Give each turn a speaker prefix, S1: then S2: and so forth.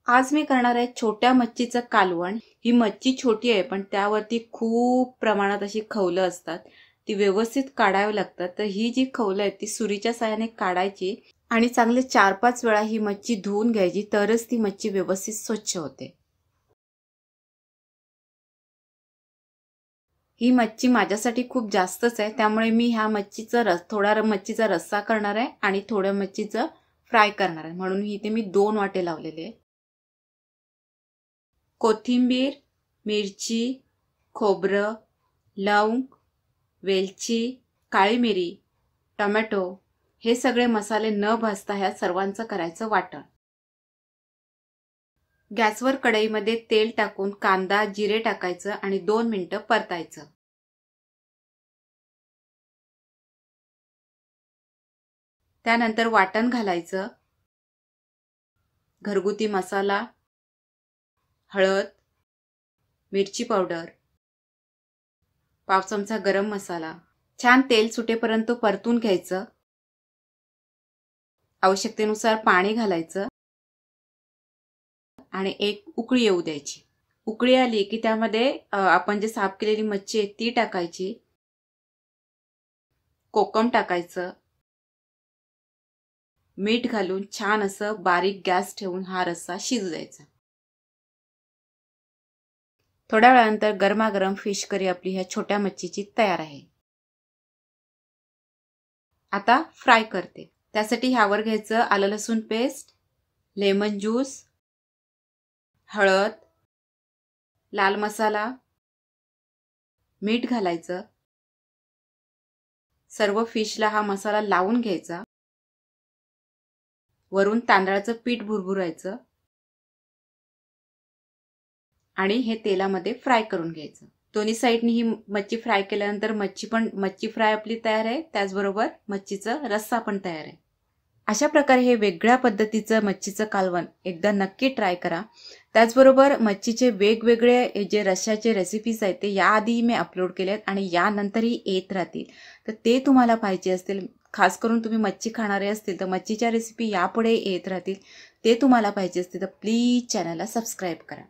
S1: आज मी करणार आहे छोट्या मच्छीचं कालवण। ही मच्छी छोटी आहे पण त्यावरती खूप प्रमाणात अशी खवलं असतात, ती व्यवस्थित काढावी लागतात। तर ही जी खवलं आहेत ती सुरीच्या साहाय्याने काढायची आणि चांगले 4-5 वेळा ही मच्छी धुवून घ्यायची, तरच ती मच्छी व्यवस्थित स्वच्छ होते। ही मच्छी माझ्यासाठी खूप जास्तच आहे, त्यामुळे मी ह्या मच्छीचा थोडा मच्छीचा रस्सा करणार आहे आणि थोड्या मच्छीचं फ्राय करणार आहे, म्हणून इथे मी 2 वाटे लावलेले आहे। कोथिंबीर, मिरची, खोबरं, लवंग, वेलची, काळी मिरी, टोमॅटो हे सगळे मसाले न भाजता ह्या सर्वांचं करायचं वाटण। गॅसवर कढईमध्ये तेल टाकून कांदा, जिरे टाकायचं आणि 2 मिनिटं परतायचं। त्यानंतर वाटण घालायचं, घरगुती मसाला, हळद, मिरची पावडर, पाव चमचा गरम मसाला, छान तेल सुटेपर्यंत परतून घ्यायचं। आवश्यकतेनुसार पाणी घालायचं आणि एक उकळी येऊ द्यायची। उकळी आली की त्यामध्ये आपण जे साफ केलेली मच्छी आहे ती टाकायची, कोकम टाकायचं, मीठ घालून छान असं बारीक गॅस ठेवून हा रस्सा शिजू द्यायचा। थोड्या वेळानंतर गरमागरम फिश करी आपली ह्या छोट्या मच्छीची तयार आहे। आता फ्राय करते। त्यासाठी ह्यावर घ्यायचं आलं लसूण पेस्ट, लेमन ज्यूस, हळद, लाल मसाला, मीठ घालायचं। सर्व फिशला हा मसाला लावून घ्यायचा। वरून तांदळाचं पीठ भुरभुरायचं आणि हे तेलामध्ये फ्राय करून घ्यायचं। दोन्ही साइडनी ही मच्छी फ्राय केल्यानंतर मच्छी फ्राय आपली तयार आहे, त्याचबरोबर मच्छीचं रस्सा पण तयार आहे। अशा प्रकारे हे वेगळ्या पद्धतीचं मच्छीचं कालवण एकदा नक्की ट्राय करा। त्याचबरोबर मच्छीचे वेगवेगळे जे रश्श्याचे रेसिपीज आहेत ते याआधी मी अपलोड केले आहेत आणि यानंतरही येत राहतील। तर ते तुम्हाला पाहिजे असतील, खास करून तुम्ही मच्छी खाणारे असतील तर मच्छीच्या रेसिपी यापुढे येत राहतील, ते तुम्हाला पाहिजे असतील तर प्लीज चॅनलला सबस्क्राईब करा।